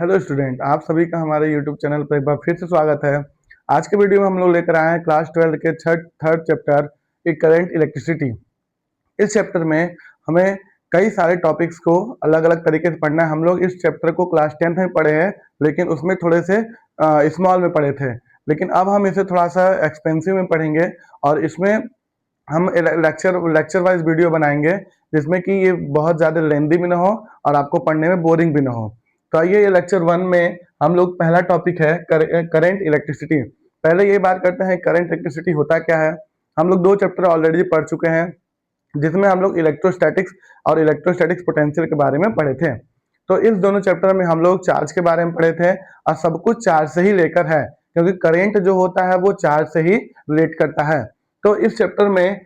Hello student, आप सभी का हमारे यूट्यूब चैनल पर एक बार फिर से स्वागत है। आज के वीडियो में हम लोग लेकर आए हैं क्लास 12 के third third chapter current electricity. इस चैप्टर में हमें कई सारे टॉपिक्स को अलग अलग तरीके से पढ़ना है। हम लोग इस चैप्टर को क्लास 10th में पढ़े हैं, लेकिन उसमें थोड़े से स्मॉल में पढ़े थे। लेकिन अब हम इसे थोड़ा सा एक्सपेंसिव में पढ़ेंगे और इसमें हम लेक्चर वाइज वीडियो बनाएंगे, जिसमें कि ये बहुत ज़्यादा लेंदी भी ना हो और आपको पढ़ने में बोरिंग भी ना हो। तो आइए, ये लेक्चर 1 में हम लोग पहला टॉपिक है करंट इलेक्ट्रिसिटी। पहले ये बात करते हैं करंट इलेक्ट्रिसिटी होता क्या है। हम लोग 2 चैप्टर ऑलरेडी पढ़ चुके हैं, जिसमें हम लोग इलेक्ट्रोस्टैटिक्स और इलेक्ट्रोस्टैटिक्स पोटेंशियल के बारे में पढ़े थे। तो इस दोनों चैप्टर में हम लोग चार्ज के बारे में पढ़े थे और सब कुछ चार्ज से ही लेकर है, क्योंकि करंट जो होता है वो चार्ज से ही रिलेट करता है। तो इस चैप्टर में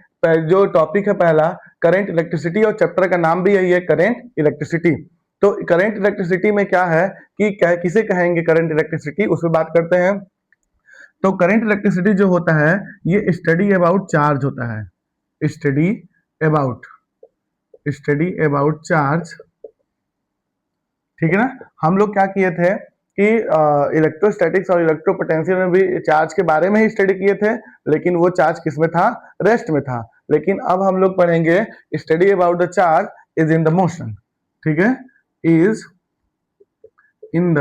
जो टॉपिक है पहला, करंट इलेक्ट्रिसिटी, और चैप्टर का नाम भी यही है, करंट इलेक्ट्रिसिटी। तो करंट इलेक्ट्रिसिटी में क्या है कि किसे कहेंगे करंट इलेक्ट्रिसिटी, उस पर बात करते हैं। तो करंट इलेक्ट्रिसिटी जो होता है, ये स्टडी अबाउट चार्ज होता है। Study about study about charge, ठीक है ना। हम लोग क्या किए थे कि इलेक्ट्रोस्टैटिक्स और इलेक्ट्रोपोटेंशियल में भी चार्ज के बारे में ही स्टडी किए थे, लेकिन वो चार्ज किस में था, रेस्ट में था। लेकिन अब हम लोग पढ़ेंगे study about the charge is in the motion, ठीक है, इज इन द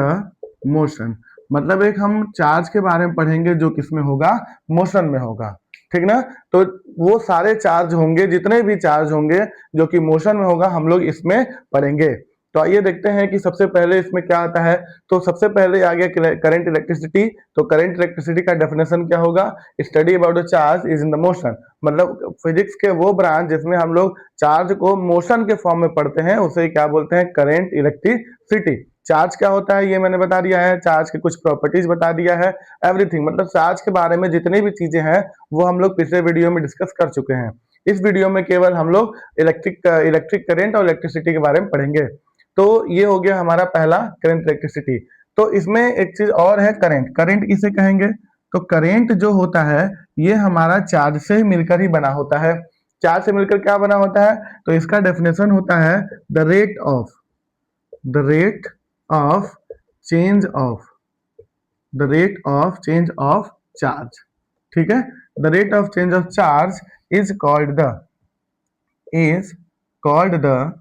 मोशन। मतलब एक हम चार्ज के बारे में पढ़ेंगे जो किसमें होगा, मोशन में होगा, ठीक ना। तो वो सारे चार्ज होंगे, जितने भी चार्ज होंगे जो कि मोशन में होगा, हम लोग इसमें पढ़ेंगे। तो आइए देखते हैं कि सबसे पहले इसमें क्या आता है। तो सबसे पहले आ गया करंट इलेक्ट्रिसिटी। तो करंट इलेक्ट्रिसिटी का डेफिनेशन क्या होगा, study about the charge is in the motion. मतलब फिजिक्स के वो ब्रांच जिसमें हम लोग चार्ज को मोशन के फॉर्म में पढ़ते हैं, उसे क्या बोलते हैं, करंट इलेक्ट्रिसिटी। चार्ज क्या होता है ये मैंने बता दिया है, चार्ज के कुछ प्रॉपर्टीज बता दिया है, एवरीथिंग। मतलब चार्ज के बारे में जितनी भी चीजें हैं वो हम लोग पिछले वीडियो में डिस्कस कर चुके हैं। इस वीडियो में केवल हम लोग इलेक्ट्रिक करंट और इलेक्ट्रिसिटी के बारे में पढ़ेंगे। तो ये हो गया हमारा पहला, करंट इलेक्ट्रिसिटी। तो इसमें एक चीज और है, करंट। करंट किसे कहेंगे, तो करंट जो होता है ये हमारा चार्ज से मिलकर ही बना होता है। चार्ज से मिलकर क्या बना होता है, तो इसका डेफिनेशन होता है the rate of change of the rate of change of charge, ठीक है। The rate of change of charge is called the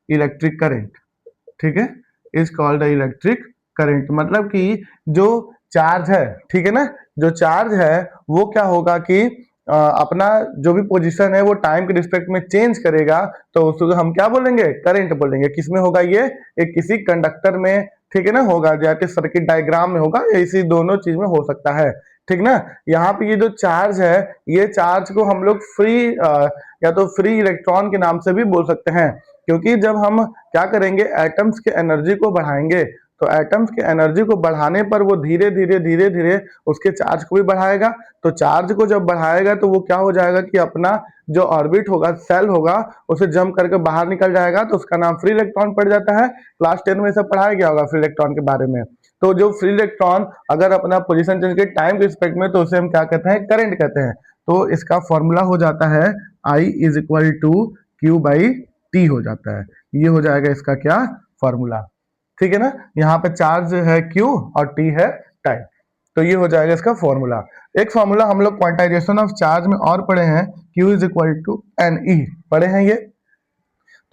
electric current, ठीक है, is called the electric current. मतलब कि जो चार्ज है, ठीक है ना, जो चार्ज है वो क्या होगा कि अपना जो भी पोजीशन है वो टाइम के रिस्पेक्ट में चेंज करेगा, तो उसको हम क्या बोलेंगे, करंट बोलेंगे। किसमें होगा ये, एक किसी कंडक्टर में, ठीक है ना, होगा, जैसे सर्किट डायग्राम में होगा, इसी दोनों चीज में हो सकता है, ठीक ना। यहाँ पे ये जो चार्ज है, ये चार्ज को हम लोग या तो फ्री इलेक्ट्रॉन के नाम से भी बोल सकते हैं, क्योंकि जब हम क्या करेंगे, एटम्स के एनर्जी को बढ़ाएंगे, तो एटम्स के एनर्जी को बढ़ाने पर वो धीरे धीरे उसके चार्ज को भी बढ़ाएगा। तो चार्ज को जब बढ़ाएगा तो वो क्या हो जाएगा कि अपना जो ऑर्बिट होगा, सेल होगा, उसे जंप करके बाहर निकल जाएगा, तो उसका नाम फ्री इलेक्ट्रॉन पड़ जाता है। क्लास 10 में सब पढ़ाया गया होगा फ्री इलेक्ट्रॉन के बारे में। तो जो फ्री इलेक्ट्रॉन अगर अपना पोजिशन चेंज करे टाइम के रिस्पेक्ट में, तो उसे हम क्या कहते हैं, करंट कहते हैं। तो इसका फॉर्मूला हो जाता है I is equal to Q by T हो जाता है। ये हो जाएगा इसका क्या, फॉर्मूला, ठीक है ना। यहाँ पे चार्ज है Q और T है टाइम, तो ये हो जाएगा इसका फॉर्मूला। एक फॉर्मूला हम लोग क्वांटाइजेशन ऑफ चार्ज में और पढ़े हैं, Q is equal to N E, पढ़े हैं ये।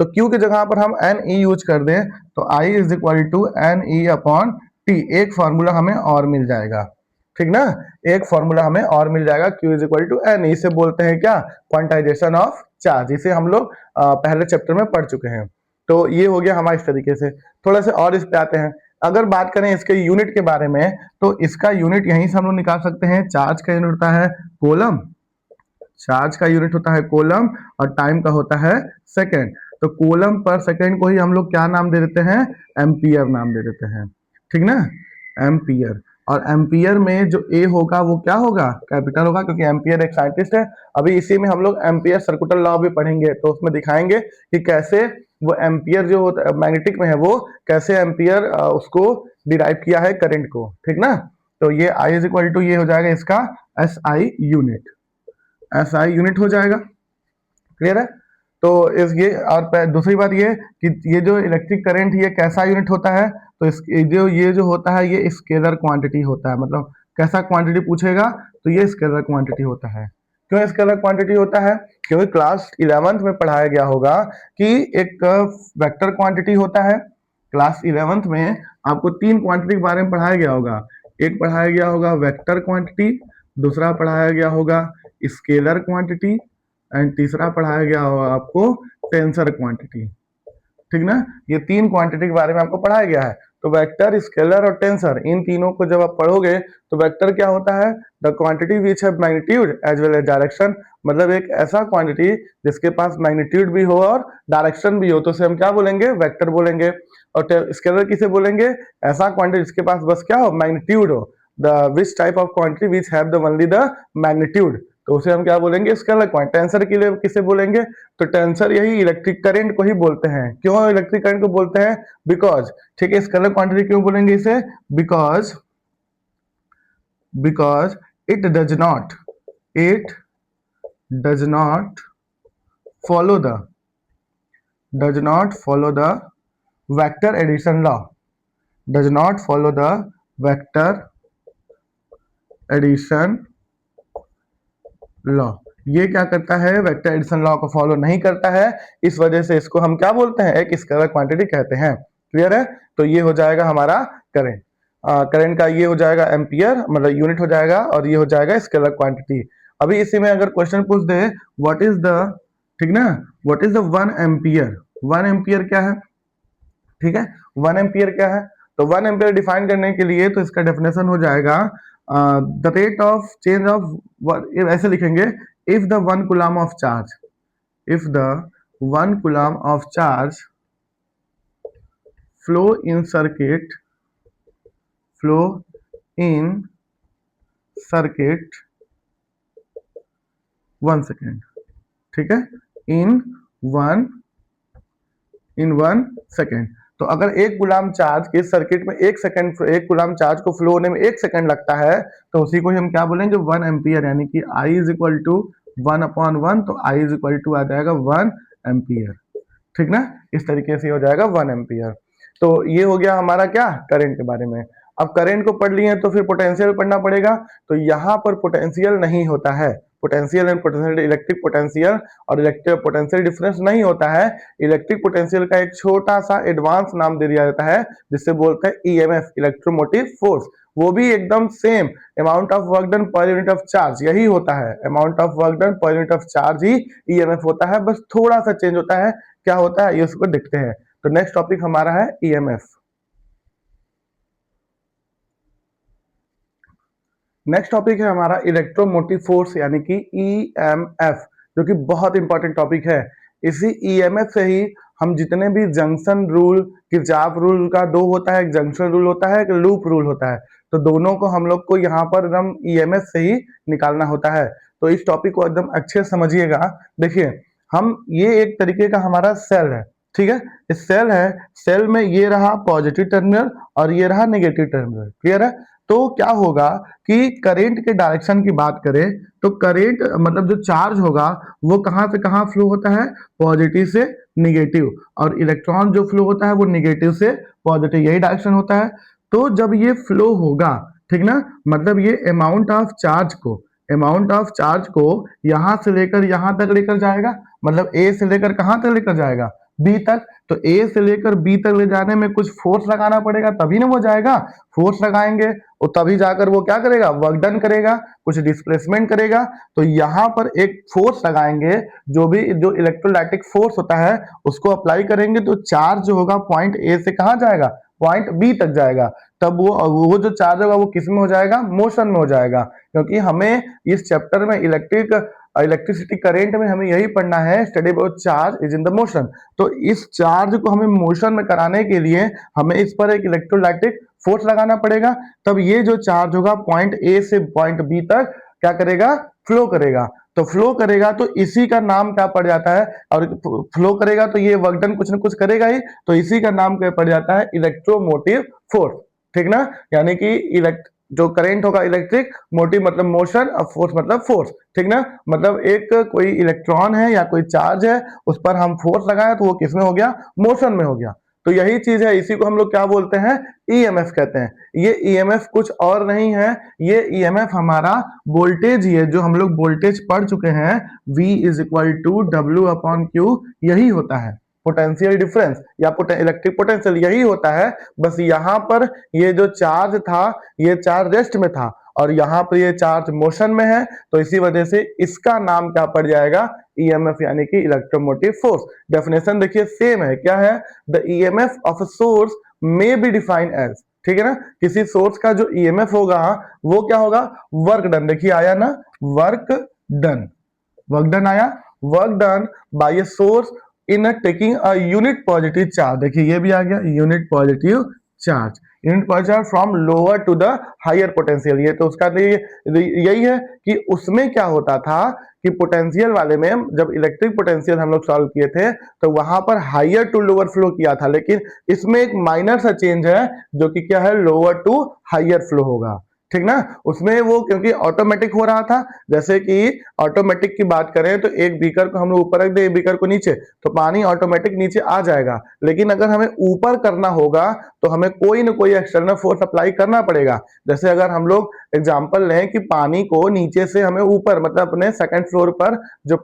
तो Q की जगह पर हम एन ई यूज कर दें, तो I is equal to N E upon T. एक फॉर्मूला हमें और मिल जाएगा, ठीक ना, एक फॉर्मूला हमें और मिल जाएगा, Q is equal to N. इसे बोलते हैं क्या, क्वांटाइजेशन ऑफ चार्ज। इसे हम लोग पहले चैप्टर में पढ़ चुके हैं। तो ये हो गया हमारा इस तरीके से। थोड़ा से और इस पे आते हैं। अगर बात करें इसके यूनिट के बारे में, तो इसका यूनिट यहीं से हम लोग निकाल सकते हैं। चार्ज का यूनिट होता है कोलम, चार्ज का यूनिट होता है कोलम, और टाइम का होता है सेकेंड। तो कोलम पर सेकेंड को ही हम लोग क्या नाम दे देते हैं, एम्पियर नाम दे देते हैं, ठीक ना, एम्पियर। और एम्पियर में जो ए होगा वो क्या होगा, कैपिटल होगा, क्योंकि एम्पियर एक साइंटिस्ट है। अभी इसी में हम लोग एम्पियर सर्कुलर लॉ भी पढ़ेंगे, तो उसमें दिखाएंगे कि कैसे वो एम्पियर जो होता है मैग्नेटिक में है, वो कैसे एम्पियर उसको डिराइव किया है करंट को, ठीक ना। तो ये आई इज इक्वल टू, ये हो जाएगा इसका S I unit, S I unit हो जाएगा, क्लियर है। तो इस ये और दूसरी बात ये कि ये जो इलेक्ट्रिक करंट ये कैसा यूनिट होता है, तो इस ये जो होता है ये स्केलर क्वांटिटी होता है। मतलब कैसा क्वांटिटी पूछेगा तो ये स्केलर क्वांटिटी होता है। क्यों स्केलर क्वांटिटी होता है? क्योंकि क्लास 11th में पढ़ाया गया होगा कि एक वेक्टर क्वांटिटी होता है। क्लास 11th में आपको 3 क्वांटिटी के बारे में पढ़ाया गया होगा। एक पढ़ाया गया होगा वेक्टर क्वांटिटी, दूसरा पढ़ाया गया होगा स्केलर क्वांटिटी एंड तीसरा पढ़ाया गया होगा आपको टेंसर क्वांटिटी। ठीक ना, ये 3 क्वांटिटी के बारे में आपको पढ़ाया गया है। तो वेक्टर, स्केलर और टेंसर, इन तीनों को जब आप पढ़ोगे तो वेक्टर क्या होता है? The quantity which have magnitude as well as direction. मतलब एक ऐसा क्वांटिटी जिसके पास मैग्नीट्यूड भी हो और डायरेक्शन भी हो, तो उसे हम क्या बोलेंगे? वेक्टर बोलेंगे। और स्केलर किसे बोलेंगे? ऐसा क्वांटिटी जिसके पास बस क्या हो? मैग्नीट्यूड हो। The which type of quantity which have the only the magnitude, तो उसे हम क्या बोलेंगे? Scalar quantity. टेंसर के लिए किसे बोलेंगे? तो टेंसर यही इलेक्ट्रिक करंट को ही बोलते हैं। क्यों इलेक्ट्रिक करंट को बोलते हैं? बिकॉज, ठीक है, स्केलर क्वांटिटी क्यों बोलेंगे इसे? Because it does not follow the vector addition law. Does not follow the vector addition law. ये क्या करता है? वेक्टर एडिशन लॉ को फॉलो नहीं करता है। इस वजह से इसको हम क्या बोलते हैं? एक स्केलर क्वांटिटी कहते हैं। क्लियर है? तो ये हो जाएगा हमारा करंट। करंट का ये हो जाएगा एम्पियर, मतलब यूनिट हो जाएगा, और ये हो जाएगा स्केलर क्वांटिटी। अभी इसी में अगर क्वेश्चन पूछ दे व्हाट इज द, ठीक ना, what is the 1 ampere? 1 ampere क्या है? ठीक है, 1 एम्पियर क्या है? तो 1 एम्पियर डिफाइन करने के लिए तो इसका डेफिनेशन हो जाएगा the rate of change of, ऐसे लिखेंगे, if the 1 coulomb of charge, if the 1 coulomb of charge flow in circuit 1 second, ठीक है, इन 1 सेकेंड। तो अगर एक गुलाम चार्ज के सर्किट में 1 सेकेंड, एक गुलाम चार्ज को फ्लो होने में 1 सेकेंड लगता है, तो उसी को हम क्या बोलेंगे? 1 एम्पियर। यानी कि I इज इक्वल टू 1/1, तो I इज इक्वल टू आ जाएगा 1 एम्पियर। ठीक ना, इस तरीके से हो जाएगा 1 एम्पियर। तो ये हो गया हमारा क्या? करंट के बारे में। अब करंट को पढ़ लिए तो फिर पोटेंशियल पढ़ना पड़ेगा। तो यहाँ पर पोटेंशियल नहीं होता है। Potential and potential, electric potential और इलेक्ट्रिक पोटेंशियल डिफरेंस नहीं होता है। इलेक्ट्रिक पोटेंशियल का एक छोटा सा एडवांस नाम दे दिया जाता है जिससे बोलते हैं ईएमएफ, इलेक्ट्रोमोटिव फोर्स। वो भी एकदम same, amount of work done per unit of charge, यही होता है। Amount of work done per unit of charge he EMF होता है, बस थोड़ा सा चेंज होता है। क्या होता है ये उसको देखते हैं। तो नेक्स्ट टॉपिक हमारा है ईएमएफ। नेक्स्ट टॉपिक है हमारा इलेक्ट्रोमोटिव फोर्स यानी कि ईएमएफ, जो कि बहुत इंपॉर्टेंट टॉपिक है। इसी ईएमएफ से ही हम जितने भी जंक्शन रूल, किरचॉफ रूल का दो होता है, एक जंक्शन रूल होता है, एक लूप रूल होता है, तो दोनों को हम लोग को यहाँ पर एकदम ईएमएफ से ही निकालना होता है। तो इस टॉपिक को एकदम अच्छे से समझिएगा। देखिए, हम ये एक तरीके का हमारा सेल है, ठीक है, इस सेल है, सेल में ये रहा पॉजिटिव टर्मिनल और ये रहा नेगेटिव टर्मिनल। क्लियर है? तो क्या होगा कि करंट के डायरेक्शन की बात करें तो करंट मतलब जो चार्ज होगा वो कहां से कहां फ्लो होता है? पॉजिटिव से निगेटिव, और इलेक्ट्रॉन जो फ्लो होता है वो निगेटिव से पॉजिटिव, यही डायरेक्शन होता है। तो जब ये फ्लो होगा, ठीक ना, मतलब ये अमाउंट ऑफ चार्ज को यहां से लेकर यहां तक लेकर जाएगा। मतलब ए से लेकर कहां तक लेकर जाएगा? बी तक। तो ए से लेकर बी तक ले जाने में कुछ फोर्स लगाना पड़ेगा तभी ना वो जाएगा। फोर्स लगाएंगे और तभी जाकर वो क्या करेगा? वर्क डन करेगा, कुछ डिस्प्लेसमेंट करेगा। तो यहाँ पर एक फोर्स लगाएंगे, जो इलेक्ट्रोलैटिक फोर्स होता है उसको अप्लाई करेंगे, तो चार्ज जो होगा पॉइंट ए से कहाँ जाएगा? पॉइंट बी तक जाएगा। तब वो जो चार्ज होगा वो किस में हो जाएगा? मोशन में हो जाएगा। क्योंकि हमें इस चैप्टर में इलेक्ट्रिसिटी करंट में हमें यही पढ़ना है, study about charge is in the motion. तो इस चार्ज को हमें मोशन में कराने के लिए हमें इस पर एक इलेक्ट्रोलैटिक फोर्स लगाना पड़ेगा। तब ये जो चार्ज होगा पॉइंट ए से पॉइंट बी तक क्या करेगा? फ्लो करेगा। तो फ्लो करेगा तो इसी का नाम क्या पड़ जाता है? और फ्लो करेगा तो ये वर्क डन कुछ ना कुछ करेगा ही, तो इसी का नाम क्या पड़ जाता है? Electromotive force. ठीक ना, यानी कि जो करंट होगा इलेक्ट्रिक, मोटिव मतलब मोशन, और फोर्स मतलब फोर्स, ठीक ना। मतलब एक कोई इलेक्ट्रॉन है या कोई चार्ज है, उस पर हम फोर्स लगाए तो वो किसमें हो गया, मोशन में हो गया। तो यही चीज है, इसी को हम लोग क्या बोलते हैं, ईएमएफ कहते हैं। ये ईएमएफ कुछ और नहीं है, ये ईएमएफ हमारा वोल्टेज ही है, जो हम लोग वोल्टेज पढ़ चुके हैं, V is equal to W upon Q, यही होता है पोटेंशियल डिफरेंस या इलेक्ट्रिक पोटेंशियल, यही होता है। बस यहाँ पर ये जो चार्ज था, ये चार्ज रेस्ट में था, और यहाँ पर ये चार्ज मोशन में है, तो इसी वजह से इसका नाम क्या पड़ जाएगा, ईएमएफ, यानी कि इलेक्ट्रोमोटिव फोर्स। डेफिनेशन देखिए सेम है, क्या है, the EMF of a source may be defined as, ठीक है ना। किसी सोर्स का जो ईएमएफ होगा वो क्या होगा, वर्क डन, देखिए आया ना, वर्क डन, वर्क डन आया, work done by a source in taking a unit positive charge, देखिए ये भी आ गया, unit positive charge, unit positive charge from lower to the higher potential. ये तो उसका यही है कि उसमें क्या होता था कि पोटेंशियल वाले में जब इलेक्ट्रिक पोटेंशियल हम लोग सॉल्व किए थे तो वहां पर हायर टू लोअर फ्लो किया था, लेकिन इसमें एक माइनर सा चेंज है, जो कि क्या है, लोअर टू हायर फ्लो होगा, ठीक ना। उसमें वो क्योंकि ऑटोमेटिक हो रहा था, जैसे कि ऑटोमेटिक की बात करें तो एक बीकर को हम लोग ऊपर रख दे, एक बीकर को नीचे, तो पानी ऑटोमेटिक नीचे आ जाएगा। लेकिन अगर हमें ऊपर करना होगा तो हमें कोई ना कोई एक्सटर्नल फोर्स अप्लाई करना पड़ेगा। जैसे अगर हम लोग एग्जांपल लें कि पानी को नीचे से हमें ऊपर, मतलब अपने सेकंड फ्लोर पर जो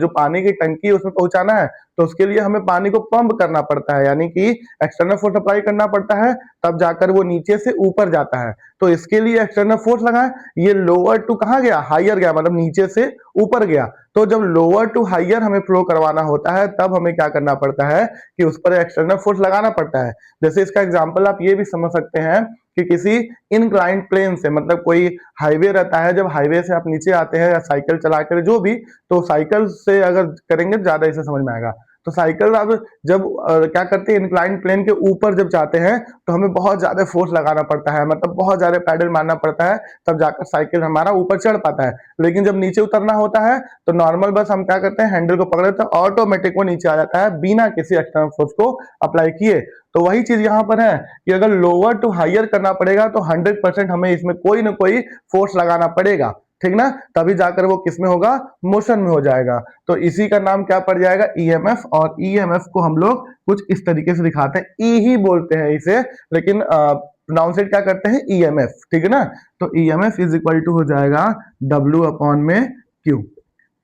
पानी की टंकी है उसमें पहुंचाना है, तो उसके लिए हमें पानी को पंप करना पड़ता है, यानी कि एक्सटर्नल फोर्स अप्लाई करना पड़ता है, तब जाकर वो नीचे से ऊपर जाता है। तो इसके लिए एक्सटर्नल फोर्स लगाए, ये लोअर टू कहां गया, हायर गया, मतलब नीचे से ऊपर गया। तो जब लोअर टू हायर हमें फ्लो करवाना होता है, तब हमें क्या करना पड़ता है कि उस पर एक्सटर्नल फोर्स लगाना पड़ता है। जैसे इसका एग्जांपल आप ये भी समझ सकते हैं कि किसी इनक्लाइंड प्लेन से, मतलब कोई हाईवे रहता है, जब हाईवे से आप नीचे आते हैं या साइकिल चलाकर जो भी, तो साइकिल से अगर करेंगे ज्यादा इसे समझ में आएगा। तो साइकिल अब जब क्या करते हैं, इंक्लाइंड प्लेन के ऊपर जब जाते हैं तो हमें बहुत ज्यादा फोर्स लगाना पड़ता है, मतलब बहुत ज्यादा पैडल मारना पड़ता है, तब जाकर साइकिल हमारा ऊपर चढ़ पाता है। लेकिन जब नीचे उतरना होता है तो नॉर्मल बस हम क्या करते हैं, हैंडल को पकड़े तो ऑटोमेटिक वो नीचे आ जाता है, बिना किसी एक्सटर्नल फोर्स को अप्लाई किए। तो वही चीज यहाँ पर है कि अगर लोअर टू हायर करना पड़ेगा तो 100% हमें इसमें कोई ना कोई फोर्स लगाना पड़ेगा, ठीक ना, तभी जाकर वो किसमें होगा, मोशन में हो जाएगा। तो इसी का नाम क्या पड़ जाएगा, ईएमएफ। और ईएमएफ को हम लोग कुछ इस तरीके से दिखाते हैं, ई ही बोलते हैं इसे, लेकिन प्रोनाउंसिएट क्या करते हैं, ईएमएफ, ठीक है ना। तो ईएमएफ इज इक्वल टू हो जाएगा डब्ल्यू अपॉन में क्यू,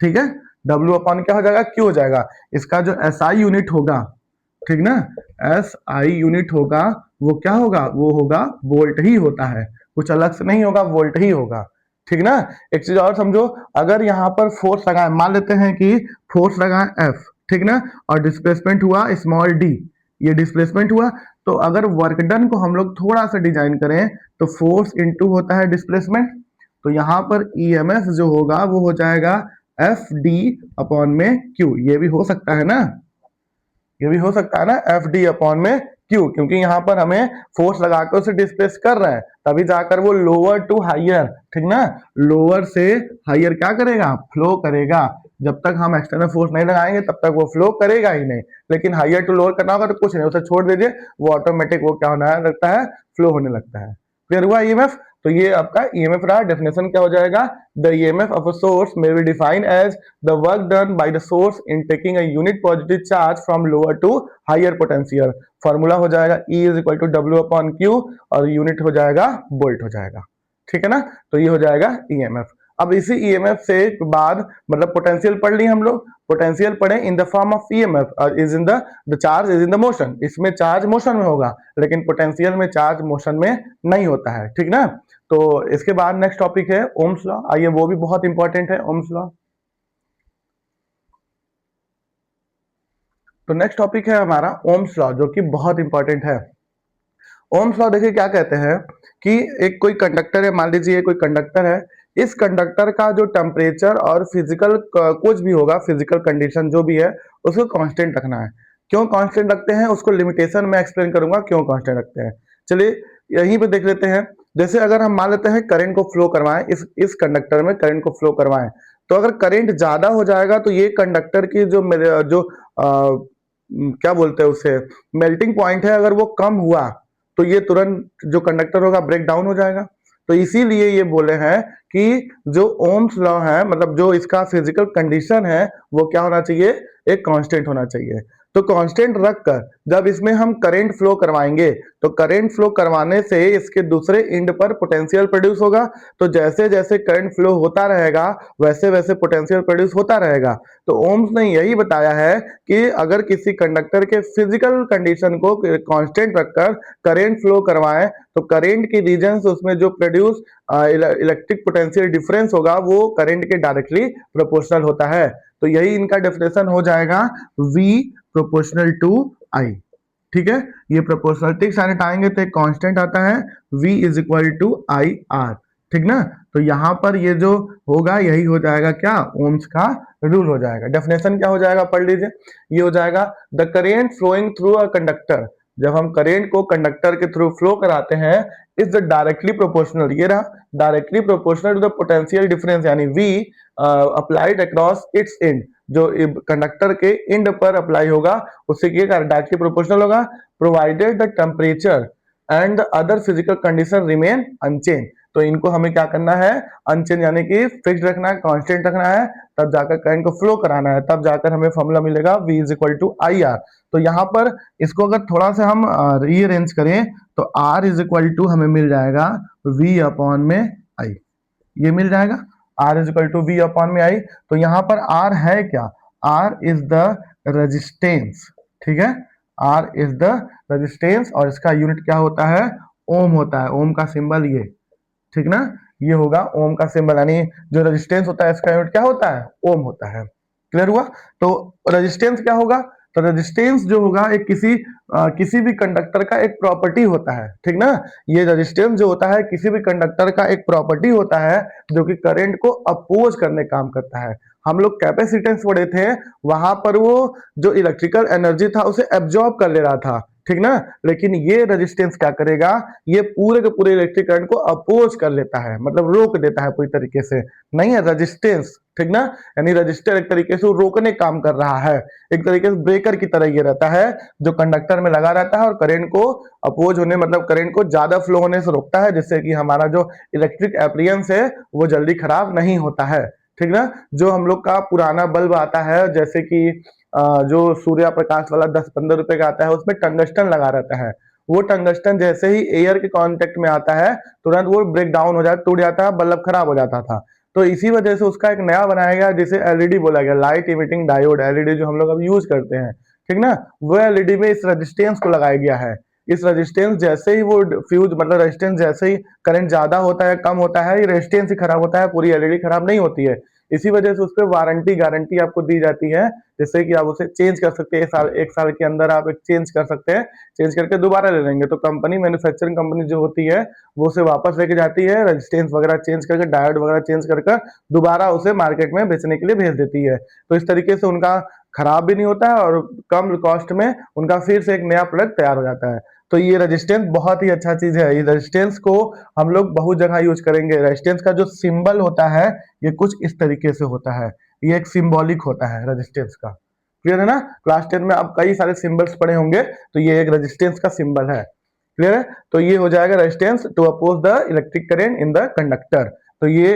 ठीक है, डब्ल्यू अपॉन क्या हो जाएगा, क्यू हो जाएगा। इसका जो एसआई यूनिट होगा, ठीक ना, एसआई यूनिट होगा, वो क्या होगा, वो होगा वोल्ट ही होता है, कुछ अलग से नहीं होगा, वोल्ट ही होगा, ठीक ना। एक चीज और समझो, अगर यहाँ पर फोर्स लगाए, मान लेते हैं कि फोर्स लगाए एफ, ठीक ना, और डिस्प्लेसमेंट हुआ स्मॉल डी, ये डिस्प्लेसमेंट हुआ, तो अगर वर्क डन को हम लोग थोड़ा सा डिजाइन करें तो फोर्स इनटू होता है डिस्प्लेसमेंट, तो यहाँ पर ईएमएफ जो होगा वो हो जाएगा एफ डी अपॉन में क्यू, ये भी हो सकता है ना, ये भी हो सकता है ना, एफ डी अपॉन में क्यू, क्योंकि यहाँ पर हमें फोर्स लगाकर उसे डिस्प्लेस कर रहे हैं, तभी जाकर वो लोअर टू हायर, ठीक ना, लोअर से हायर क्या करेगा, फ्लो करेगा। जब तक हम एक्सटर्नल फोर्स नहीं लगाएंगे तब तक वो फ्लो करेगा ही नहीं, लेकिन हायर टू लोअर करना होगा तो कुछ नहीं, उसे छोड़ दीजिए, वो ऑटोमेटिक वो क्या होने लगता है, फ्लो होने लगता है। क्लियर हुआ ईएमएफ। तो ये आपका ईएमएफ रहा, डेफिनेशन क्या हो जाएगा, the EMF of a source may be defined as the work done by the source in taking a unit positive charge from lower to higher potential. Formula हो जाएगा E is equal to W upon Q, और unit हो जाएगा volt हो जाएगा, ठीक है ना। तो ये हो जाएगा ईएमएफ। अब इसी ईएमएफ से बाद मतलब पोटेंशियल पढ़ ली हम लोग, पोटेंशियल पढ़े in the form of EMF, is in the charge is in the motion, इसमें चार्ज मोशन में होगा, लेकिन पोटेंशियल में चार्ज मोशन में नहीं होता है, ठीक ना। तो इसके बाद नेक्स्ट टॉपिक है ओम्स लॉ, आइए वो भी बहुत इंपॉर्टेंट है ओम्स लॉ। तो नेक्स्ट टॉपिक है हमारा ओम्स लॉ, जो कि बहुत इंपॉर्टेंट है। ओम्स लॉ देखिए क्या कहते हैं कि एक कोई कंडक्टर है, मान लीजिए कोई कंडक्टर है, इस कंडक्टर का जो टेम्परेचर और फिजिकल कुछ भी होगा, फिजिकल कंडीशन जो भी है, उसको कांस्टेंट रखना है। क्यों कांस्टेंट रखते हैं उसको लिमिटेशन में एक्सप्लेन करूंगा क्यों कांस्टेंट रखते हैं। चलिए यहीं पे देख लेते हैं। जैसे अगर हम मान लेते हैं करंट को फ्लो करवाएं, इस कंडक्टर में करंट को फ्लो करवाएं, तो अगर करंट ज्यादा हो जाएगा तो ये कंडक्टर की जो क्या बोलते हैं उसे, मेल्टिंग पॉइंट है, अगर वो कम हुआ तो ये तुरंत जो कंडक्टर होगा ब्रेक डाउन हो जाएगा। तो इसीलिए ये बोले हैं कि जो ओम्स लॉ है, मतलब जो इसका फिजिकल कंडीशन है, वो क्या होना चाहिए, एक कांस्टेंट होना चाहिए। तो कांस्टेंट रखकर जब इसमें हम करंट फ्लो करवाएंगे तो करंट फ्लो करवाने से इसके दूसरे एंड पर पोटेंशियल प्रोड्यूस होगा। तो जैसे जैसे करंट फ्लो होता रहेगा वैसे वैसे पोटेंशियल प्रोड्यूस होता रहेगा। तो ओम्स ने यही बताया है कि अगर किसी कंडक्टर के फिजिकल कंडीशन को कांस्टेंट रखकर करंट फ्लो करवाएं तो करंट की रीजन उसमें जो प्रोड्यूस इलेक्ट्रिक पोटेंशियल डिफरेंस होगा वो करंट के डायरेक्टली प्रोपोर्शनल होता है। तो यही इनका डेफिनेशन हो जाएगा V प्रोपोर्शनल टू I। ठीक है, ये प्रोपोर्शनलिटी साइन हटाएंगे तो एक कांस्टेंट आता है V is equal to I R. ठीक ना, तो यहां पर ये जो होगा यही हो जाएगा क्या, ओम्स का रूल हो जाएगा। डेफिनेशन क्या हो जाएगा पढ़ लीजिए, ये हो जाएगा the current flowing through a conductor. जब हम करेंट को कंडक्टर के थ्रू फ्लो कराते हैं इज द डायरेक्टली प्रोपोर्शनल, ये रहा directly proportional to the potential difference यानी V applied across its end, जो कंडक्टर के एंड पर अप्लाई होगा उससे क्या डायरेक्टली प्रोपोर्शनल होगा, provided the temperature and the other physical condition remain unchanged. तो इनको हमें क्या करना है, अनचेंज यानी कि फिक्स रखना है, कांस्टेंट रखना है, तब जाकर करंट को फ्लो कराना है, तब जाकर हमें फॉर्मूला मिलेगा V is equal to I R. तो यहाँ पर इसको अगर थोड़ा सा हम रीअरेंज करें तो R इज इक्वल टू हमें मिल जाएगा V अपॉन में I, ये मिल जाएगा R is equal to V upon में I। तो यहाँ पर R है क्या, R इज द रेजिस्टेंस। ठीक है, R इज द रेजिस्टेंस और इसका यूनिट क्या होता है, ओम होता है, ओम का सिंबल ये। ठीक ना, ये होगा ओम का सिंबल, यानी जो रेजिस्टेंस होता है इसका यूनिट क्या होता है, ओम होता है। क्लियर हुआ। तो रेजिस्टेंस क्या होगा, तो रेजिस्टेंस जो होगा एक किसी भी कंडक्टर का एक प्रॉपर्टी होता है। ठीक ना, ये रेजिस्टेंस जो होता है किसी भी कंडक्टर का एक प्रॉपर्टी होता है जो कि करंट को अपोज करने काम करता है। हम लोग कैपेसिटेंस पढ़े थे, वहां पर वो जो इलेक्ट्रिकल एनर्जी था उसे एब्जॉर्ब कर ले रहा था। ठीक ना, लेकिन ये रेजिस्टेंस क्या करेगा, ये पूरे के पूरे इलेक्ट्रिक करंट को अपोज कर लेता है, मतलब रोक देता है पूरी तरीके से। नहीं है रेजिस्टेंस, ठीक ना, यानी रजिस्टर एक तरीके से रोकने काम कर रहा है, एक तरीके से ब्रेकर की तरह ये रहता है जो कंडक्टर में लगा रहता है और करंट को अपोज होने, मतलब करंट को ज्यादा फ्लो होने से रोकता है, जिससे कि हमारा जो इलेक्ट्रिक एप्लियंस है वो जल्दी खराब नहीं होता है। ठीक ना, जो हम लोग का पुराना बल्ब आता है जैसे कि जो सूर्य प्रकाश वाला 10-15 रुपए का आता है उसमें टंगस्टन लगा रहता है, वो टंगस्टन जैसे ही एयर के कांटेक्ट में आता है तुरंत वो ब्रेक डाउन हो जाता, टूट जाता है, बल्ब खराब हो जाता था। तो इसी वजह से उसका एक नया बनाया गया जिसे एलईडी बोला गया, लाइट इमिटिंग डायोड, एलईडी जो हम लोग अब यूज करते हैं। ठीक ना, वो एलईडी में इस रेजिस्टेंस को लगाया गया है। इस रेजिस्टेंस जैसे ही वो फ्यूज, मतलब रेजिस्टेंस जैसे ही करंट ज्यादा होता है कम होता है, ये रेजिस्टेंस ही खराब होता है, पूरी एलईडी खराब नहीं होती है। इसी वजह से उस पर वारंटी गारंटी आपको दी जाती है, जिससे कि आप उसे चेंज कर सकते हैं, एक साल के अंदर आप एक चेंज कर सकते हैं, चेंज करके दोबारा ले लेंगे। तो कंपनी, मैन्युफैक्चरिंग कंपनी जो होती है वो उसे वापस लेके जाती है, रेजिस्टेंस वगैरह चेंज करके, डायोड वगैरह चेंज करके दोबारा उसे मार्केट में बेचने के लिए भेज देती है। तो इस तरीके से उनका खराब भी नहीं होता है और कम कॉस्ट में उनका फिर से एक नया प्रोडक्ट तैयार हो जाता है। तो ये रेजिस्टेंस बहुत ही अच्छा चीज है, ये रेजिस्टेंस को हम लोग बहुत जगह यूज करेंगे। रेजिस्टेंस का जो सिंबल होता है ये कुछ इस तरीके से होता है, ये एक सिंबॉलिक होता है रेजिस्टेंस का। क्लियर है ना, क्लास 10 में आप कई सारे सिंबल्स पढ़े होंगे, तो ये एक रेजिस्टेंस का सिंबल है। क्लियर है, तो ये हो जाएगा resistance to oppose the electric current in the conductor. तो ये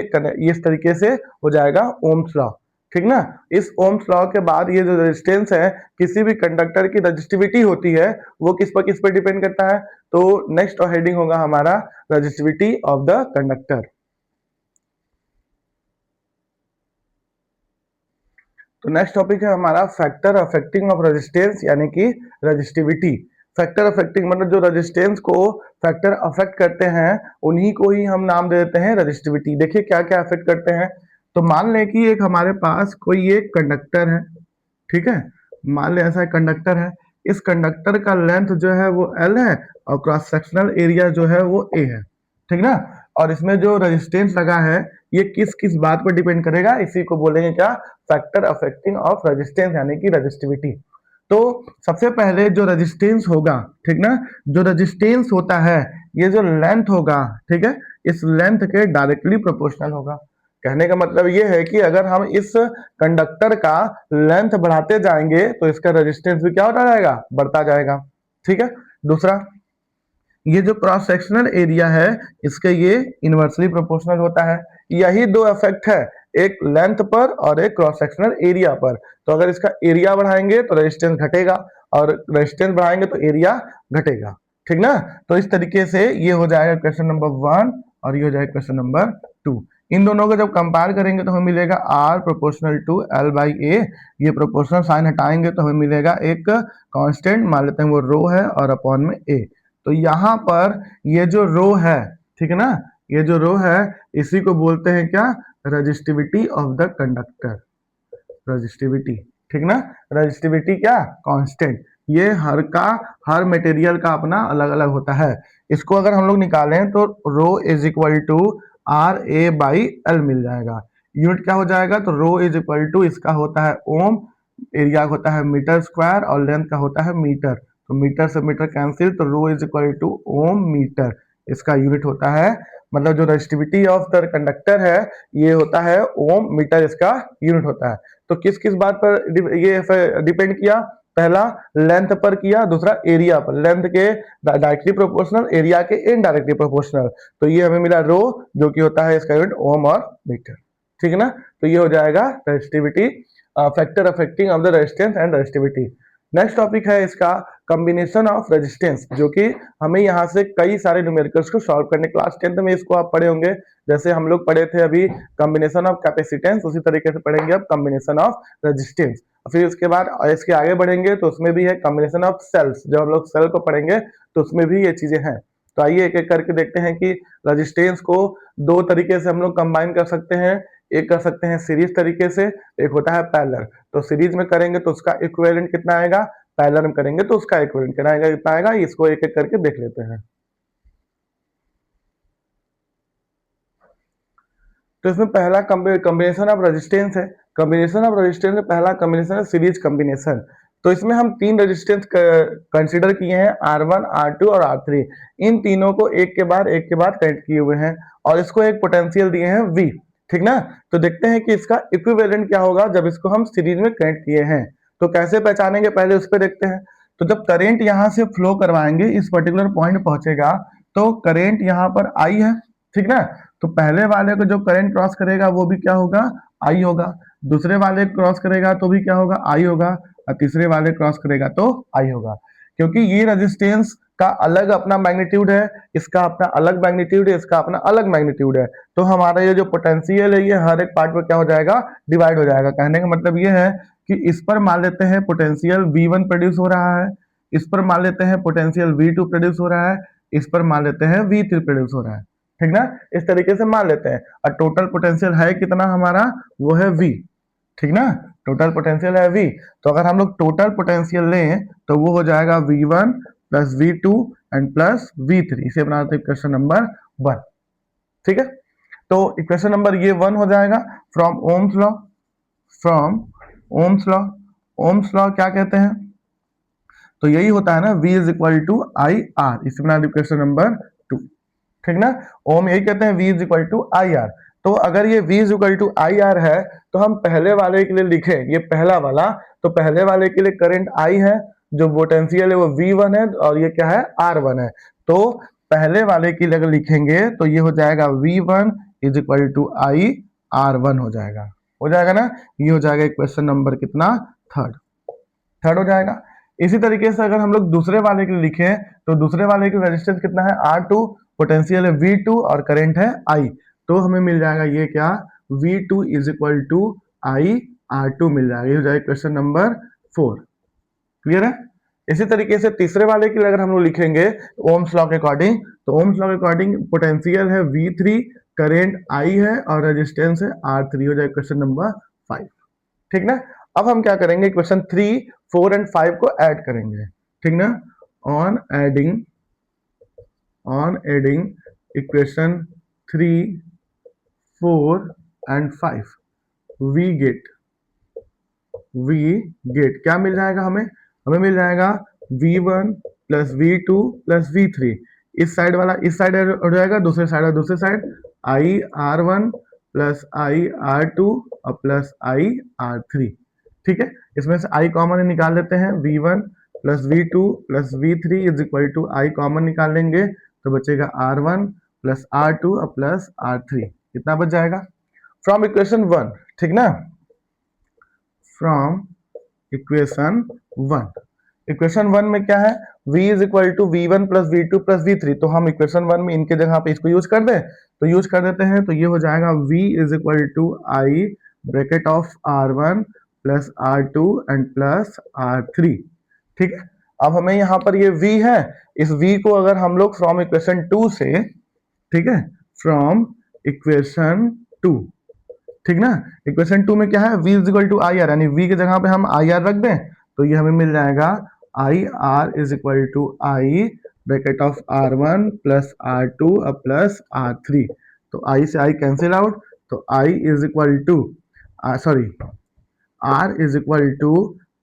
इस तरीके से हो जाएगा ओम्स लॉ। ठीक ना, इस ओम्स लॉ के बाद ये जो रेजिस्टेंस है, किसी भी कंडक्टर की रजिस्टिविटी होती है वो किस पर डिपेंड करता है, तो नेक्स्ट हेडिंग होगा हमारा रजिस्टिविटी ऑफ द कंडक्टर। तो नेक्स्ट टॉपिक है हमारा फैक्टर अफेक्टिंग ऑफ रेजिस्टेंस, यानी कि रजिस्टिविटी। फैक्टर अफेक्टिंग मतलब जो रेजिस्टेंस को फैक्टर अफेक्ट करते हैं उन्हीं को ही हम नाम दे देते हैं रजिस्टिविटी। देखिए क्या क्या अफेक्ट करते हैं, तो मान लें कि एक हमारे पास कोई एक कंडक्टर है। ठीक है, मान लें ऐसा कंडक्टर है, इस कंडक्टर का लेंथ जो है वो L है और क्रॉस सेक्शनल एरिया जो है वो A है। ठीक ना, और इसमें जो रेजिस्टेंस लगा है ये किस किस बात पर डिपेंड करेगा, इसी को बोलेंगे क्या, फैक्टर अफेक्टिंग ऑफ रेजिस्टेंस यानी कि रेजिस्टिविटी। तो सबसे पहले जो रेजिस्टेंस होगा, ठीक ना, जो रेजिस्टेंस होता है ये जो लेंथ होगा, ठीक है, इस लेंथ के डायरेक्टली प्रोपोर्शनल होगा। कहने का मतलब ये है कि अगर हम इस कंडक्टर का लेंथ बढ़ाते जाएंगे तो इसका रेजिस्टेंस भी क्या होता जाएगा, बढ़ता जाएगा। ठीक है, दूसरा ये जो क्रॉस सेक्शनल एरिया है इसके ये इनवर्सली प्रोपोर्शनल होता है। यही दो इफेक्ट है, एक लेंथ पर और एक क्रॉस सेक्शनल एरिया पर। तो अगर इसका एरिया बढ़ाएंगे तो रेजिस्टेंस घटेगा और रेजिस्टेंस बढ़ाएंगे तो एरिया घटेगा, ठीक ना। तो इस तरीके से ये हो जाएगा क्वेश्चन नंबर 1 और ये हो जाएगा क्वेश्चन नंबर 2। इन दोनों को जब कंपेयर करेंगे तो हमें मिलेगा R proportional to L by A. ये प्रोपोर्शनल साइन हटाएंगे तो हमें मिलेगा एक कांस्टेंट, मान लेते हैं वो रो है और अपॉन में A। तो यहाँ पर ये जो रो है, ठीक है ना, ये जो रो है इसी को बोलते हैं क्या, resistivity of the conductor, resistivity, ठीक ना। रजिस्टिविटी क्या, कांस्टेंट। ये हर मटेरियल का अपना अलग अलग होता है। इसको अगर हम लोग निकालें तो rho is equal to R A by L मिल जाएगा। यूनिट क्या हो जाएगा, तो रो इज इक्वल टू इसका होता है ओम, एरिया होता है मीटर स्क्वायर और लेंथ का होता है मीटर। तो मीटर से मीटर कैंसिल, तो rho is equal to ohm metre इसका यूनिट होता है। मतलब जो रेजिस्टिविटी ऑफ द कंडक्टर है ये होता है ओम मीटर, इसका यूनिट होता है। तो किस किस बात पर ये डिपेंड किया, पहला लेंथ पर किया, दूसरा एरिया पर। लेंथ के डायरेक्टली प्रोपोर्शनल, एरिया के इनडायरेक्टली प्रोपोर्शनल। तो ये हमें मिला रो जो कि होता है इसका यूनिट ओम और मीटर, ठीक है ना। तो ये हो जाएगा resistivity, factor affecting of the resistance and resistivity. Next topic है इसका कॉम्बिनेशन ऑफ रेजिस्टेंस, जो कि हमें यहाँ से कई सारे न्यूमेरिकल्स को सॉल्व करने, क्लास 10th में इसको आप पढ़े होंगे। जैसे हम लोग पढ़े थे अभी कॉम्बिनेशन ऑफ कैपेसिटेंस, उसी तरीके से पढ़ेंगे अब कॉम्बिनेशन ऑफ रेजिस्टेंस। फिर उसके बाद इसके आगे बढ़ेंगे तो उसमें भी है कॉम्बिनेशन ऑफ सेल्स। जब हम लोग सेल को पढ़ेंगे तो उसमें भी ये चीजें हैं। तो आइए एक एक करके देखते हैं कि रेजिस्टेंस को दो तरीके से हम लोग कंबाइन कर सकते हैं। एक कर सकते हैं सीरीज तरीके से, एक होता है पैरेलल। तो सीरीज में करेंगे तो उसका इक्विवेलेंट कितना आएगा, पैरेलल में करेंगे तो उसका इक्विवेलेंट कितना आएगा, इसको एक एक करके देख लेते हैं। तो इसमें पहला कॉम्बिनेशन ऑफ रेजिस्टेंस है। कॉम्बिनेशन ऑफ रेजिस्टेंस में पहला कॉम्बिनेशन है सीरीज कॉम्बिनेशन। तो इसमें हम तीन रेजिस्टेंस कंसीडर किए हैं, R1, R2 और R3। इन तीनों को एक के बाद कनेक्ट किए हुए हैं और इसको एक पोटेंशियल दिए हैं V, ठीक ना। तो देखते हैं कि इसका इक्विवेलेंट क्या होगा जब इसको हम सीरीज में कनेक्ट किए हैं। तो कैसे पहचानेंगे, पहले उस पर देखते हैं। तो जब करंट यहां से फ्लो करवाएंगे, इस पर्टिकुलर पॉइंट पहुंचेगा तो करंट यहाँ पर I है, ठीक ना। तो पहले वाले को जो करंट क्रॉस करेगा वो भी क्या होगा, आई होगा। दूसरे वाले क्रॉस करेगा तो भी क्या होगा, आई होगा। और तीसरे वाले क्रॉस करेगा तो आई होगा। क्योंकि ये रेजिस्टेंस का अलग अपना मैग्नीट्यूड है, इसका अपना अलग मैग्नीट्यूड है, इसका अपना अलग मैग्नीट्यूड है। तो हमारा ये जो पोटेंशियल है ये हर एक पार्ट में क्या हो जाएगा, डिवाइड हो जाएगा। कहने का मतलब ये है कि इस पर मान लेते हैं पोटेंशियल V1 प्रोड्यूस हो रहा है, इस पर मान लेते हैं पोटेंशियल V2 प्रोड्यूस हो रहा है, इस पर मान लेते हैं V3 प्रोड्यूस हो रहा है, ठीक ना। इस तरीके से मान लेते हैं और टोटल पोटेंशियल है कितना हमारा, वो है V, ठीक ना। टोटल पोटेंशियल है V। तो अगर हम लोग टोटल पोटेंशियल लें तो वो हो जाएगा V1 plus V2 and plus V3। इसे बनाते हैं क्वेश्चन नंबर 1, ठीक है। तो इक्वेशन नंबर ये 1 हो जाएगा from Ohm's law. From Ohm's law, Ohm's law क्या कहते हैं, तो यही होता है ना V is equal to I R. इसे बना क्वेश्चन नंबर 2, ठीक ना। ओम यही कहते हैं V is equal to I R. तो अगर ये V is equal to I R है तो हम पहले वाले के लिए लिखें, ये पहला वाला, तो पहले वाले के लिए करंट I है, जो पोटेंशियल है वो V1 है और ये क्या है, R1 है। तो पहले वाले के लिए अगर लिखेंगे तो ये हो जाएगा V1 is equal to I R1 हो जाएगा ना। ये हो जाएगा क्वेश्चन नंबर कितना, थर्ड हो जाएगा। इसी तरीके से अगर हम लोग दूसरे वाले के लिए लिखें तो दूसरे वाले की रेजिस्टेंस कितना है, R2, पोटेंशियल है V2 और करंट है I। तो हमें मिल जाएगा ये क्या, V2 is equal to I R2 मिल जाएगा। ये हो जाएगा क्वेश्चन नंबर 4, क्लियर है। इसी तरीके से तीसरे वाले के लिए अगर हम लोग लिखेंगे ओम्स लॉ के अकॉर्डिंग, तो ओम्स लॉ के अकॉर्डिंग पोटेंशियल है V3, करंट I है और रेजिस्टेंस है R3। हो जाएगा क्वेश्चन नंबर 5, ठीक ना। अब हम क्या करेंगे, क्वेश्चन 3, 4 एंड 5 को ऐड करेंगे, ठीक ना। On adding equation 3, 4 and 5 we get क्या मिल जाएगा हमें मिल जाएगा V1 plus V2 plus V3। इस साइड वाला इस साइड हो जाएगा, दूसरे side I R1 plus I R2 और प्लस आई R3, ठीक है। इसमें से I कॉमन निकाल लेते हैं, V1 plus V2 plus V3 is equal to I common निकाल लेंगे तो बचेगा R1 प्लस R2 और प्लस R3। कितना बच जाएगा फ्रॉम इक्वेशन 1, ठीक ना, फ्रॉम इक्वेशन 1। इक्वेशन 1 में क्या है, v is equal to V1 plus V2 plus V3, तो हम इक्वेशन 1 में इनके जगह पे इसको यूज कर दें तो यूज कर देते हैं, तो ये हो जाएगा v is equal to I bracket of R1 plus R2 and plus R3। ठीक है, अब हमें यहाँ पर ये v है, इस v को अगर हम लोग फ्रॉम इक्वेशन 2 से, ठीक है, फ्रॉम इक्वेशन 2, ठीक ना, इक्वेशन 2 में क्या है, v is equal to I R, यानी v की जगह पे हम आई आर रख दें तो ये हमें मिल जाएगा I R is equal to I bracket of R1 plus R2 plus R3। तो आई से आई कैंसिल आउट, तो I is equal to sorry R is equal to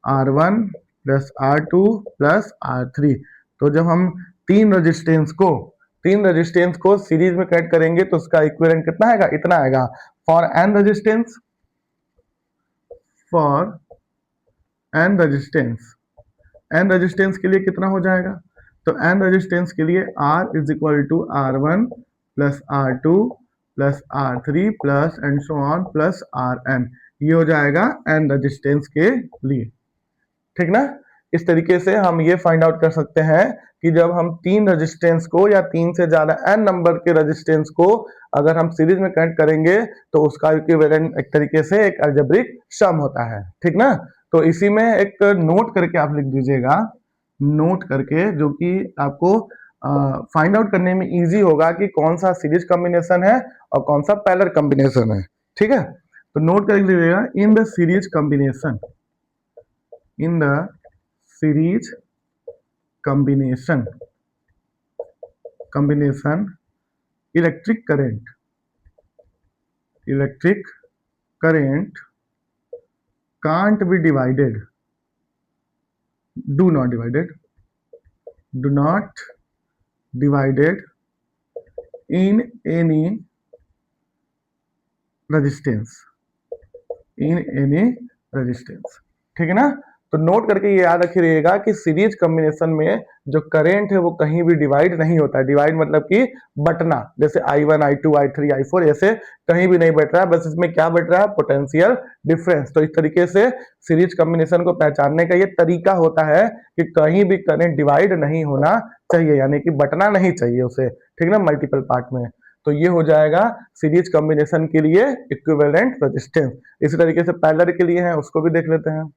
R1 plus R2 plus R3। तो जब हम तीन resistance को series में connect करेंगे तो उसका इक्विवेलेंट कितना आएगा, इतना आएगा। फॉर एन रेजिस्टेंस के लिए कितना हो जाएगा, तो एन रेजिस्टेंस के लिए R is equal to R1 plus R2 plus R3 plus and so on plus Rn, ये हो जाएगा एन रेजिस्टेंस के लिए। ठीक ना, इस तरीके से हम ये फाइंड आउट कर सकते हैं कि जब हम तीन रेजिस्टेंस को या तीन से ज्यादा एन नंबर के रेजिस्टेंस को अगर हम सीरीज में कनेक्ट करेंगे तो उसका इक्विवेलेंट एक तरीके से एक अलजेब्रिक सम होता है। ठीक ना, तो इसी में एक नोट करके आप लिख दीजिएगा, नोट करके, जो कि आपको फाइंड आउट करने में इजी होगा कि कौन सा सीरीज कॉम्बिनेशन है और कौन सा पैरेलल कॉम्बिनेशन है। ठीक है, तो नोट करके लीजिएगा, in the series combination, in the series combination electric current can't be divided, do not divided in any resistance, ठीक है ना। तो नोट करके ये याद रखिएगा कि सीरीज कॉम्बिनेशन में जो करंट है वो कहीं भी डिवाइड नहीं होता है। डिवाइड मतलब कि बटना, जैसे I1 I2 I3 I4 ऐसे कहीं भी नहीं बट रहा है, बस इसमें क्या बट रहा है, पोटेंशियल डिफरेंस। तो इस तरीके से सीरीज कॉम्बिनेशन को पहचानने का ये तरीका होता है कि कहीं भी करंट डिवाइड नहीं होना चाहिए, यानी कि बटना नहीं चाहिए उसे, ठीक ना, मल्टीपल पार्ट में। तो ये हो जाएगा सीरीज कॉम्बिनेशन के लिए इक्विवेलेंट रेजिस्टेंस। इसी तरीके से पैरेलल के लिए है, उसको भी देख लेते हैं।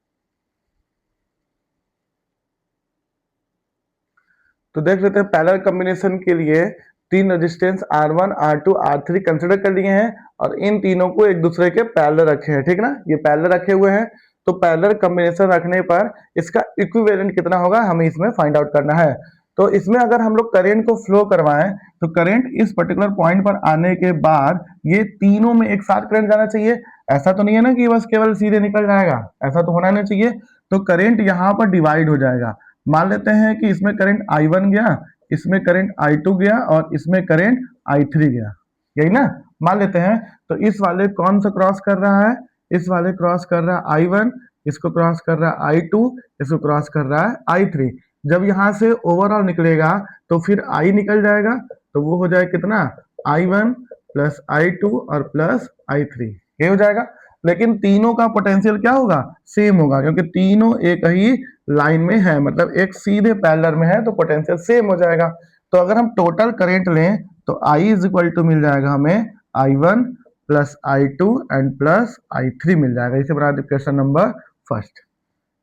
तो देख लेते हैं पैरेलल कॉम्बिनेशन के लिए तीन resistance R1 R2 R3 consider कर लिए हैं और इन तीनों को एक दूसरे के पैरेलल रखे हैं। ठीक ना, ये पैरेलल रखे हुए हैं, तो पैरेलल कॉम्बिनेशन रखने पर इसका इक्विवेलेंट कितना होगा हमें इसमें फाइंड आउट करना है। तो इसमें अगर हम लोग करंट को फ्लो करवाएं तो करंट इस पर्टिकुलर पॉइंट पर आने के बाद ये तीनों में एक साथ करंट जाना चाहिए। ऐसा तो नहीं है ना कि बस केवल सीधे निकल जाएगा, ऐसा तो होना नहीं चाहिए। तो करंट यहाँ पर डिवाइड हो जाएगा। मान लेते हैं कि इसमें करंट I1 गया, इसमें करंट I2 गया और इसमें करंट I3 गया, यही ना, मान लेते हैं। तो इस वाले कौन सा क्रॉस कर रहा है, इस वाले क्रॉस कर रहा है I1, इसको क्रॉस कर रहा है I2, इसको क्रॉस कर रहा है I3। जब यहां से ओवरऑल निकलेगा तो फिर I निकल जाएगा, तो वो हो जाएगा कितना, I1 प्लस I2 और प्लस I3, ये हो जाएगा। लेकिन तीनों का पोटेंशियल क्या होगा, सेम होगा, क्योंकि तीनों एक ही लाइन में है, मतलब एक सीधे पैरेलल में है, तो पोटेंशियल सेम हो जाएगा। तो अगर हम टोटल करंट लें तो I इज इक्वल टू मिल जाएगा हमें I1 plus I2 and plus I3 मिल जाएगा। इसे बना दे क्वेश्चन नंबर फर्स्ट।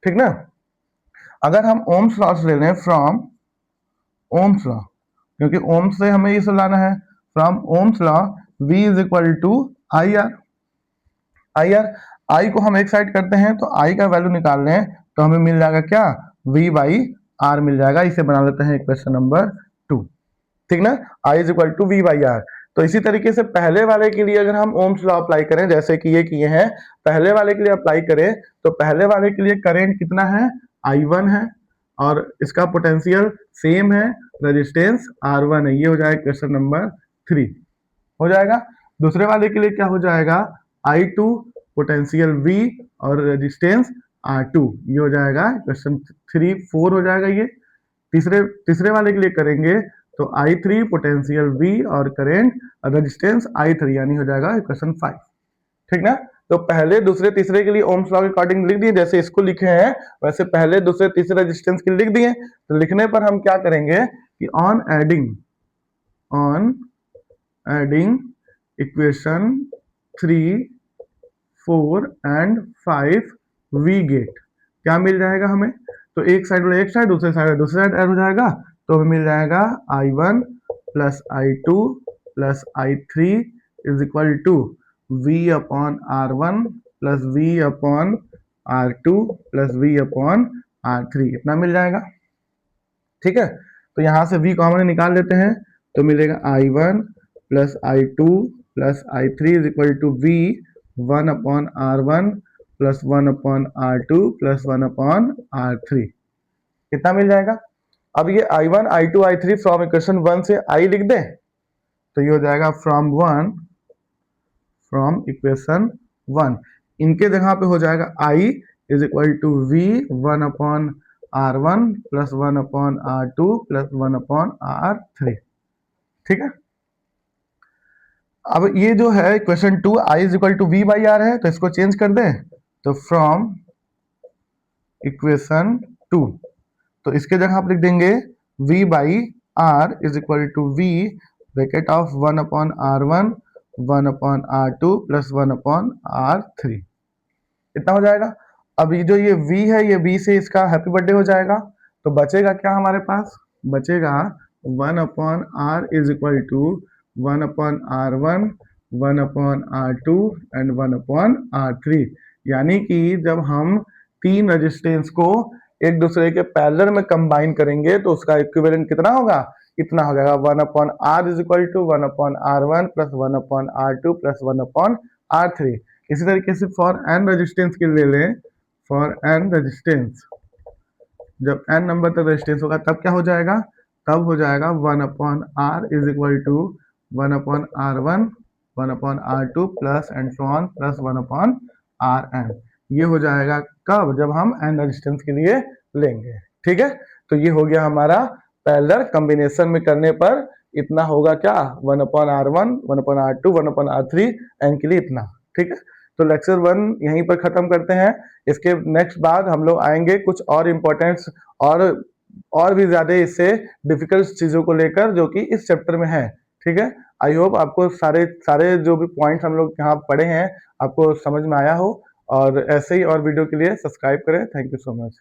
ठीक ना, अगर हम ओम्स लॉ ले लें, फ्रॉम ओम्स लॉ, क्योंकि ओम्स से हमें इसे लाना है, from Ohm's law V is equal to I R. I को हम एक साइड करते हैं तो आई का वैल्यू निकाल लें तो हमें मिल जाएगा क्या, V बाई आर मिल जाएगा। इसे बना लेते हैं क्वेश्चन नंबर 2। ठीक ना, I is equal to V by R. तो इसी तरीके से पहले वाले के लिए अगर हम ओम्स लॉ अप्लाई करें, जैसे कि ये किए हैं, पहले वाले के लिए अप्लाई करें तो पहले वाले के लिए करंट कितना है, I1 है और इसका पोटेंशियल सेम है, रेजिस्टेंस R1 है। ये हो जाएगा क्वेश्चन नंबर 3 हो जाएगा। दूसरे वाले के लिए क्या हो जाएगा, I2 पोटेंशियल V और रेजिस्टेंस R2, ये हो जाएगा इक्वेशन 3, 4 हो जाएगा ये। तीसरे वाले के लिए करेंगे तो I3 पोटेंशियल V और करेंट रेजिस्टेंस I3, यानी हो जाएगा इक्वेशन 5। ठीक ना। तो पहले दूसरे तीसरे के लिए ओम्स लॉ के अकॉर्डिंग लिख दिए, जैसे इसको लिखे हैं वैसे पहले दूसरे तीसरे रेजिस्टेंस के लिए लिख दिए। तो लिखने पर हम क्या करेंगे कि on adding equation 3, 4 and 5 we get क्या मिल जाएगा हमें। तो एक साइड वाला एक साइड, दूसरे साइड ऐड हो जाएगा, तो हमें मिल जाएगा I1 plus I2 plus I3 is equal to V upon R1 plus V upon R2 plus V upon R3, इतना मिल जाएगा। ठीक है, तो यहां से V कॉमन निकाल लेते हैं, तो मिलेगा I1 plus I2 plus I3 is equal to V 1 upon R1 plus 1 upon R2 plus 1 upon R3, कितना मिल जाएगा। अब ये I1 I2 I3 from equation 1 से I लिख दें, तो ये हो जाएगा फ्रॉम इक्वेशन 1, इनके जगह पे हो जाएगा I is equal to V 1 upon R1 plus 1 upon R2 plus 1 upon R3। ठीक है, अब ये जो है equation 2 I is equal to V by R है, तो इसको चेंज कर दें, तो फ्रॉम इक्वेशन 2, तो इसके जगह आप लिख देंगे V by R is equal to V bracket of 1 upon R1 1 upon R2 plus 1 upon R3, इतना हो जाएगा। अब ये जो ये V है, ये V से इसका हैप्पी बर्थडे हो जाएगा, तो बचेगा क्या हमारे पास, बचेगा 1 upon R is equal to 1 upon R1 1 upon R2 and 1 upon R3, यानी कि जब हम तीन रेजिस्टेंस को एक दूसरे के पैरेलल में कंबाइन करेंगे तो उसका इक्विवेलेंट कितना होगा, इतना हो जाएगा 1 upon R is equal to 1 upon R1 plus 1 upon R2 plus 1 upon R3। इसी तरीके से फॉर एन रेजिस्टेंस के ले लें, फॉर एन रेजिस्टेंस जब n नंबर तक रेजिस्टेंस होगा तब क्या हो जाएगा, तब हो जाएगा 1 upon R is equal to 1 upon R1 1 upon R2 plus and so on plus 1 upon Rn, ये हो जाएगा कब, जब हम n रेजिस्टेंस के लिए लेंगे। ठीक है, तो ये हो गया हमारा पैरेलल कॉम्बिनेशन में करने पर इतना होगा क्या, 1 upon R1 1 upon R2 1 upon R3 n के लिए इतना। ठीक है, तो लेक्चर 1 यहीं पर खत्म करते हैं। इसके नेक्स्ट बाद हम लोग आएंगे कुछ और इम्पोर्टेंट्स और भी ज्यादा इससे डिफिकल्ट चीजों को लेकर जो कि इस चैप्टर में है। ठीक है, आई होप आपको सारे जो भी पॉइंट्स हम लोग यहाँ पढ़े हैं आपको समझ में आया हो, और ऐसे ही और वीडियो के लिए सब्सक्राइब करें। Thank you so much.